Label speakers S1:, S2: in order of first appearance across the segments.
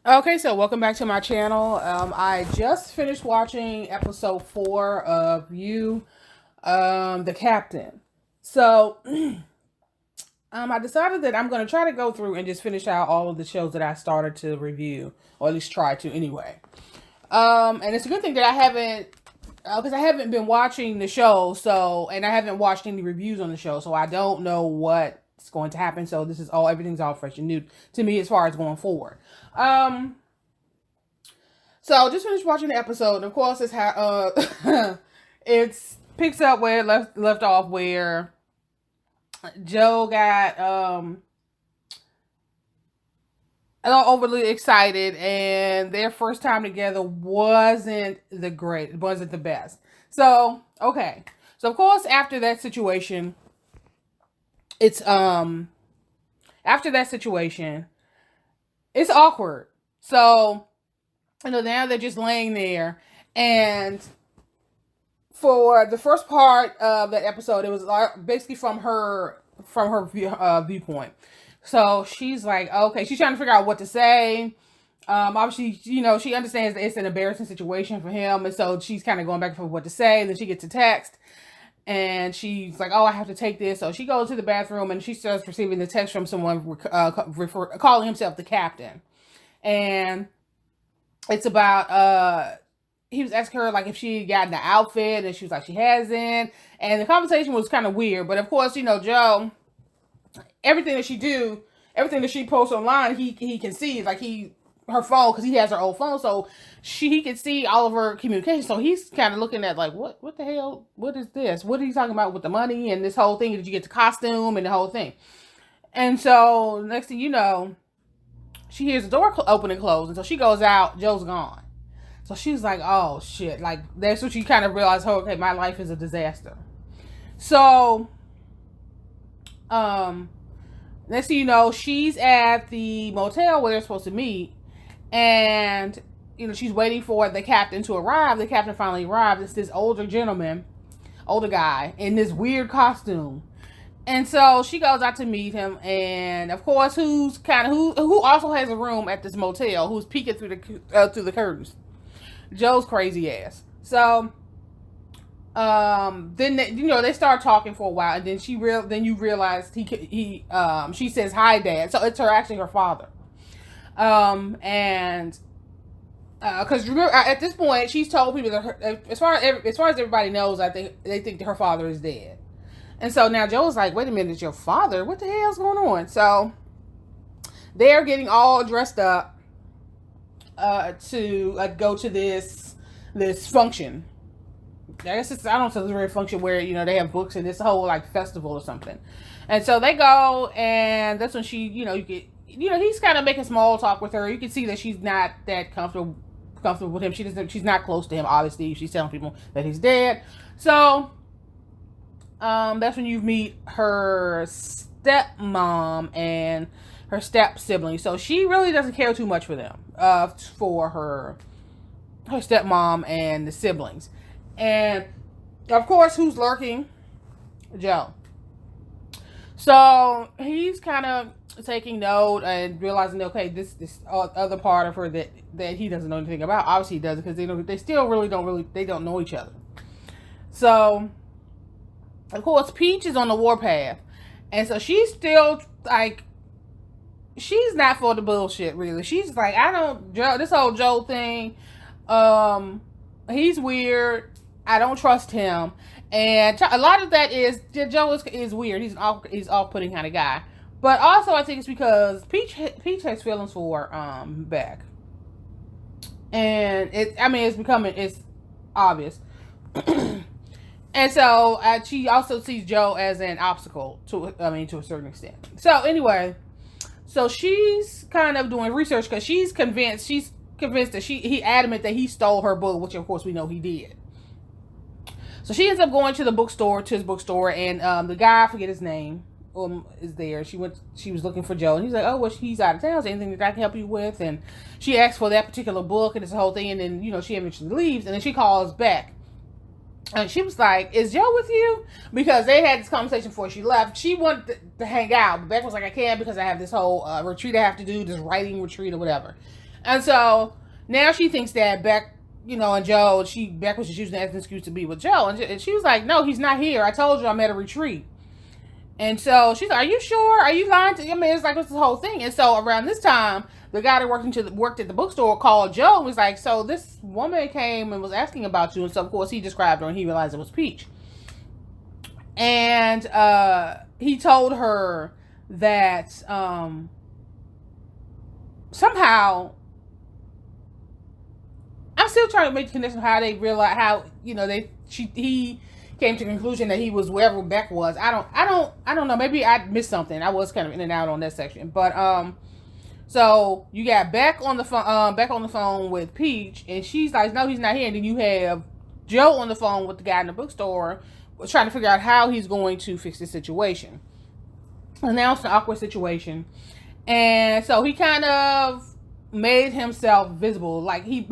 S1: Okay, so welcome back to my channel. I just finished watching episode 4 of the Captain. So, I decided that I'm going to try to go through and just finish out all of the shows that I started to review, or at least try to anyway. And it's a good thing that I haven't, because I haven't been watching the show, and I haven't watched any reviews on the show, so I don't know what's going to happen. So everything's all fresh and new to me as far as going forward. So just finished watching the episode, and of course it's how it picks up where it left off, where Joe got a little overly excited, and their first time together wasn't the best. So okay, so of course after that situation, it's awkward. So now they're just laying there, and for the first part of that episode, it was basically from her viewpoint. So she's like, okay, she's trying to figure out what to say. Obviously, she understands that it's an embarrassing situation for him, and so she's kind of going back and forth what to say. And then she gets a text, and she's like, oh, I have to take this. So she goes to the bathroom, and she starts receiving the text from someone calling himself the Captain. And it's about, he was asking her, like, if she had gotten the outfit, and she was like, she hasn't. And the conversation was kind of weird. But, of course, Joe, everything that she posts online, he can see, like, her phone, because he has her old phone, so he can see all of her communication. So he's kind of looking at, like, what the hell, what is this? What are you talking about with the money and this whole thing? Did you get the costume and the whole thing? And so, next thing you know, she hears the door open and close, and so she goes out. Joe's gone. So she's like, oh, shit. Like, that's what she kind of realized, okay, my life is a disaster. So, next thing you know, she's at the motel where they're supposed to meet, and, she's waiting for the Captain to arrive. The Captain finally arrives. It's this older guy, in this weird costume. And so she goes out to meet him, and of course, who also has a room at this motel, who's peeking through the curtains, Joe's crazy ass. So, then they start talking for a while, and then you realize she says, "Hi, Dad." So it's actually her father. And because at this point, she's told people that as far as everybody knows, I think they think that her father is dead. And so now Joe's like, wait a minute, it's your father? What the hell's going on? So they're getting all dressed up to go to this function. I guess I don't know if it's a function where, they have books and this whole like festival or something. And so they go, and that's when she, he's kind of making small talk with her. You can see that she's not that comfortable with him. She's not close to him, obviously. She's telling people that he's dead. So that's when you meet her stepmom and her step sibling. So she really doesn't care too much for them, for her stepmom and the siblings. And of course, who's lurking? Joe. So he's kind of taking note and realizing, okay, this other part of her that he doesn't know anything about. Obviously he doesn't, because they still don't know each other. So of course, Peach is on the warpath, and so she's still like, she's not for the bullshit, really. She's like, this whole Joe thing, he's weird. I don't trust him, and a lot of that is Joe is weird. He's off-putting kind of guy, but also I think it's because Peach has feelings for Beck, and it's obvious. And so she also sees Joe as an obstacle to a certain extent. So anyway, so she's kind of doing research because she's convinced that he adamant that he stole her book, which of course we know he did. So she ends up going to his bookstore, and the guy, I forget his name, is there. She was looking for Joe, and he's like, oh, well, he's out of town. Is there anything that I can help you with? And she asks for that particular book, and it's the whole thing, and then she eventually leaves, and then she calls Beck. And she was like, is Joe with you? Because they had this conversation before she left. She wanted to hang out. But Beck was like, I can't because I have this whole retreat I have to do, this writing retreat or whatever. And so now she thinks that Beck, and Joe, Beck was just using that as an excuse to be with Joe. And she was like, no, he's not here. I told you I'm at a retreat. And so she's like, are you sure? Are you lying to me? I mean, it's like, it's the whole thing. And so around this time, the guy that worked at the bookstore called Joe and was like, so this woman came and was asking about you. And so, of course, he described her and he realized it was Peach. And he told her that somehow, I'm still trying to make the connection how they realize how he came to the conclusion that he was wherever Beck was. I don't know. Maybe I missed something. I was kind of in and out on that section, but so you got Beck on the phone with Peach, and she's like, no, he's not here. And then you have Joe on the phone with the guy in the bookstore, trying to figure out how he's going to fix this situation. And now it's an awkward situation, and so he kind of made himself visible, like he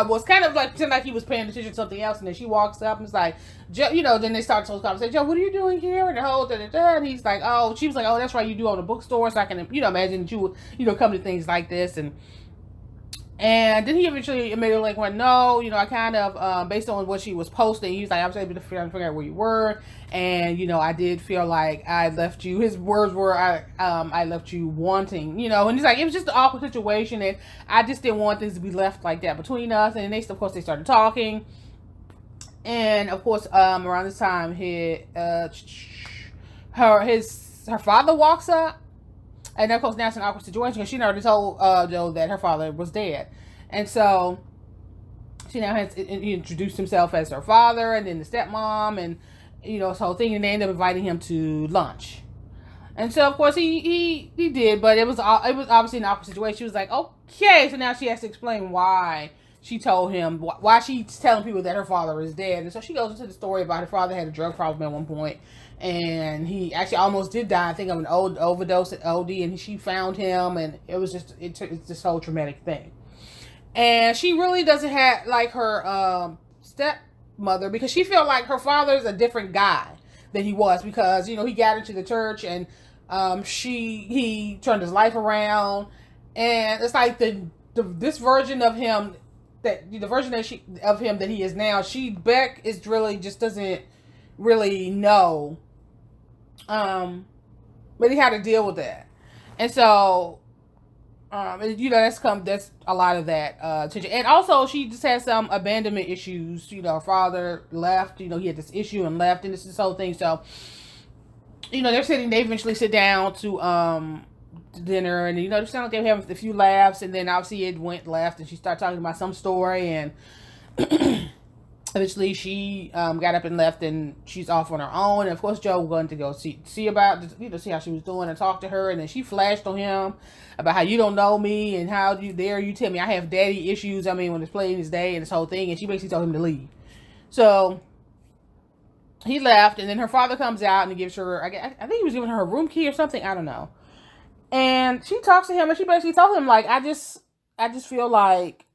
S1: was kind of like pretending like he was paying attention to something else, and then she walks up and it's like, Joe, then they start to conversation. Joe, what are you doing here? And the whole and he's like, oh, she was like, oh, that's right, you do own a bookstore, so I can imagine that you would come to things like this, and then he eventually admitted, like, went, no, I kind of, based on what she was posting, he was like, I was able to figure out where you were, and, I did feel like I left you, his words were, I left you wanting, and he's like, it was just an awkward situation, and I just didn't want things to be left like that between us, and then of course, they started talking, and, of course, around this time, her father walks up. And of course, now it's an awkward situation because she already told Joe that her father was dead. And so she now has introduced himself as her father and then the stepmom and, this whole thing. And they end up inviting him to lunch. And so, of course, he did. But it was obviously an awkward situation. She was like, okay. So now she has to explain why she told him, why she's telling people that her father is dead. And so she goes into the story about her father had a drug problem at one point. And he actually almost did die, I think, of an overdose at OD, and she found him, and it was just, it's this whole traumatic thing. And she really doesn't have, like, her stepmother, because she felt like her father's a different guy than he was, because, he got into the church, and he turned his life around, and it's like this version of him, the version of him that he is now, Beck is really just doesn't really know really how to deal with that. And so that's a lot of that tension. And also she just has some abandonment issues. Her father left, he had this issue and left, and this whole thing. So they eventually sit down to dinner, and they sound like they were having a few laughs, and then obviously it went left, and she started talking about some story, and eventually she got up and left, and she's off on her own. And of course Joe was going to go see about, see how she was doing and talk to her. And then she flashed on him about how you don't know me and how you tell me I have daddy issues. I mean, when it's playing his day and this whole thing. And she basically told him to leave. So he left, and then her father comes out and he gives her, I think he was giving her a room key or something. I don't know. And she talks to him, and she basically told him, like, I just feel like,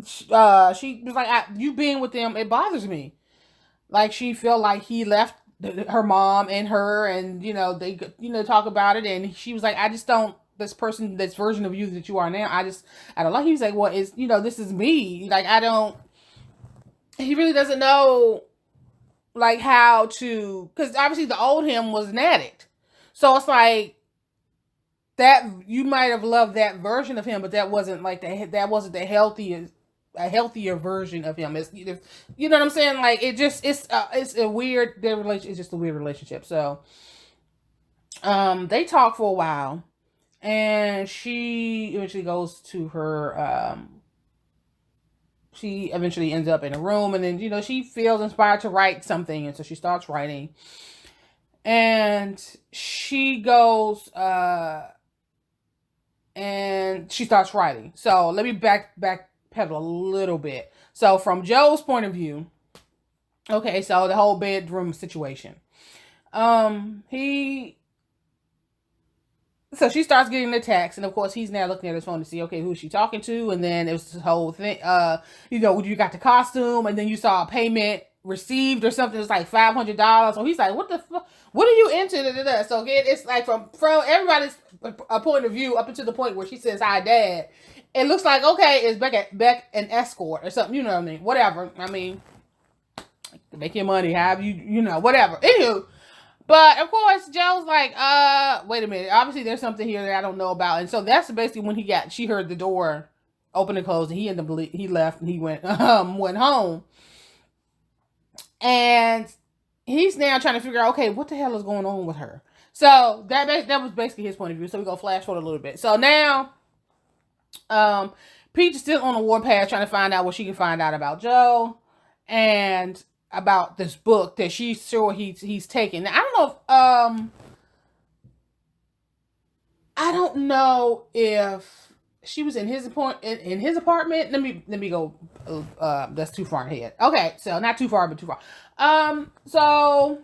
S1: she was like, you being with them, it bothers me. Like, she felt like he left her mom and her, and they talk about it, and she was like, I just don't, this version of you that you are now, I don't like. He was like, well, it's this is me. Like, he really doesn't know, like, how to, because obviously the old him was an addict, so it's like that you might have loved that version of him, but that wasn't like that wasn't the healthier version of him. It's, you know what I'm saying? Like, it's a weird, their relation. It's just a weird relationship. So, they talk for a while, and she eventually goes to her. She eventually ends up in a room, and then she feels inspired to write something, and so she starts writing. And she goes, and she starts writing. So let me backpedal a little bit. So from Joe's point of view, okay, so the whole bedroom situation. So she starts getting the text, and of course he's now looking at his phone to see, okay, who's she talking to? And then it was this whole thing, you got the costume, and then you saw a payment received or something. It's like $500. So he's like, what the fuck? What are you into? So again, it's like from everybody's point of view up until the point where she says, "Hi, Dad." It looks like, okay, is Beck an escort or something? You know what I mean? Whatever. I mean, make your money, have you know, whatever. Anywho, but of course, Joe's like, wait a minute. Obviously, there's something here that I don't know about. And so that's basically when she heard the door open and close, and he ended up, he left and he went home. And he's now trying to figure out, okay, what the hell is going on with her? So that was basically his point of view. So we're gonna flash forward a little bit. So now, Peach is still on a warpath trying to find out what she can find out about Joe and about this book that she's sure he's taking. Now, I don't know if she was in his apartment. Let me go. That's too far ahead. Okay, so not too far, but too far. So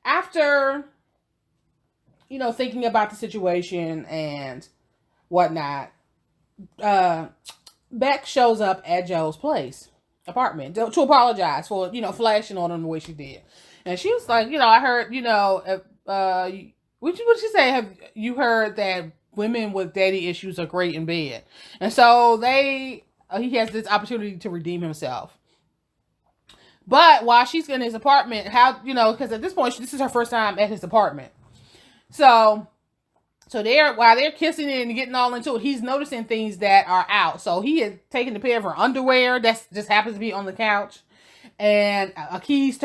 S1: after, you know, thinking about the situation and whatnot, Beck shows up at Joe's apartment to apologize for, you know, flashing on him the way she did. And she was like, you know, I heard, you know, what she say? Have you heard that women with daddy issues are great in bed? And so he has this opportunity to redeem himself. But while she's in his apartment, because at this point, this is her first time at his apartment. So while they're kissing and getting all into it, he's noticing things that are out. So he has taken a pair of her underwear that just happens to be on the couch, and he has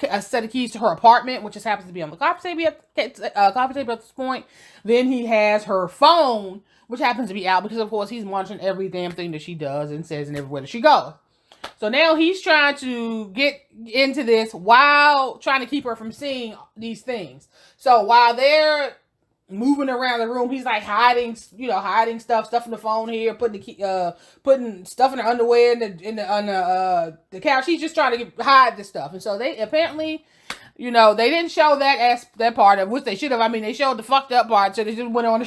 S1: a set of keys to her apartment, which just happens to be on the coffee table at this point. Then he has her phone, which happens to be out because, of course, he's monitoring every damn thing that she does and says and everywhere that she goes. So now he's trying to get into this while trying to keep her from seeing these things. So while they're moving around the room, he's like hiding stuff in the phone here, putting stuff in her underwear on the couch. He's just trying to hide this stuff. And so they apparently, you know, they didn't show that part of which they should have. I mean, they showed the fucked up part, so they just went on the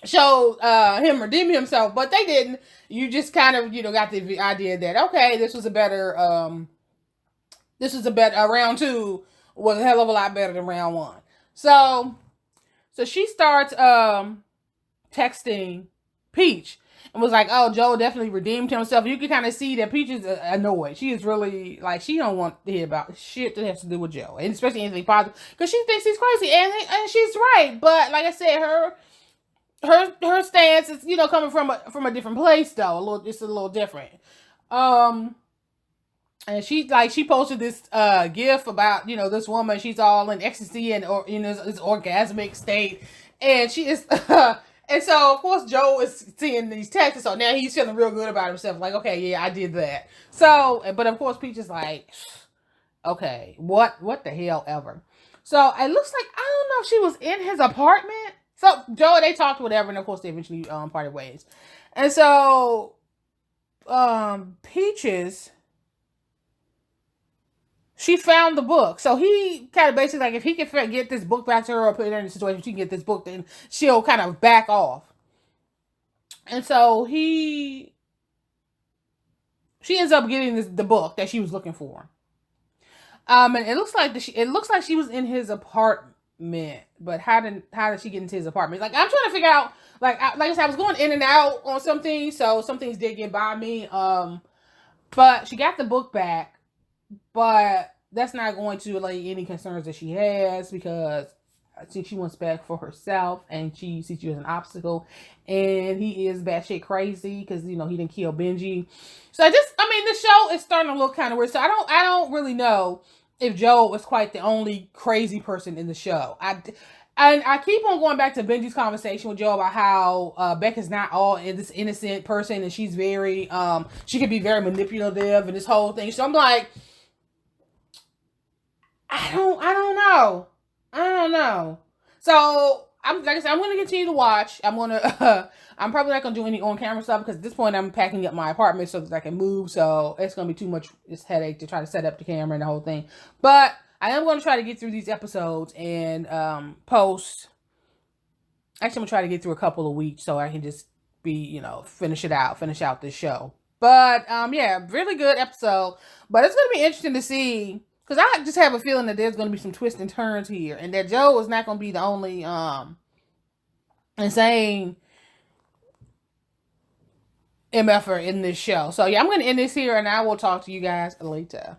S1: show. Him redeeming himself, but they didn't. You just kind of, you know, got the idea that, okay, this was a better round 2 was a hell of a lot better than round 1. So she starts texting Peach and was like, oh, Joe definitely redeemed himself. You can kind of see that Peach is annoyed. She is really, like, she don't want to hear about shit that has to do with Joe, and especially anything positive, because she thinks he's crazy, and she's right. But like I said, her stance is, you know, coming from a different place, though. It's a little different. And she posted this gif about, you know, this woman. She's all in ecstasy and, or, you know, this orgasmic state, and she is and so of course Joe is seeing these texts, so now he's feeling real good about himself, like, okay, yeah, I did that. So, but of course Peach is like, okay, what the hell ever. So it looks like, I don't know if she was in his apartment. So Joe, they talked whatever, and of course they eventually parted ways. And so Peaches, she found the book. So he kind of basically, like, if he can get this book back to her or put her in a situation she can get this book, then she'll kind of back off. And so she ends up getting the book that she was looking for. And it looks like she was in his apartment. But how did she get into his apartment? Like, I'm trying to figure out, like I said, I was going in and out on some things, so some things did get by me. But she got the book back. But that's not going to allay any concerns that she has, because I think she wants Beck for herself, and she sees you as an obstacle. And he is batshit crazy because, you know, he didn't kill Benji. So the show is starting to look kind of weird. So I don't really know if Joe was quite the only crazy person in the show. I keep on going back to Benji's conversation with Joe about how Beck is not all this innocent person, and she's very she can be very manipulative and this whole thing. So I'm like, I don't know. So I'm going to continue to watch. I'm probably not going to do any on-camera stuff, because at this point I'm packing up my apartment so that I can move. So it's going to be too much headache to try to set up the camera and the whole thing. But I am going to try to get through these episodes and post. Actually, I'm going to try to get through a couple of weeks so I can just be, you know, finish out this show. But yeah, really good episode. But it's gonna be interesting to see, because I just have a feeling that there's gonna be some twists and turns here, and that Joe is not gonna be the only insane MFer in this show. So yeah, I'm gonna end this here, and I will talk to you guys later.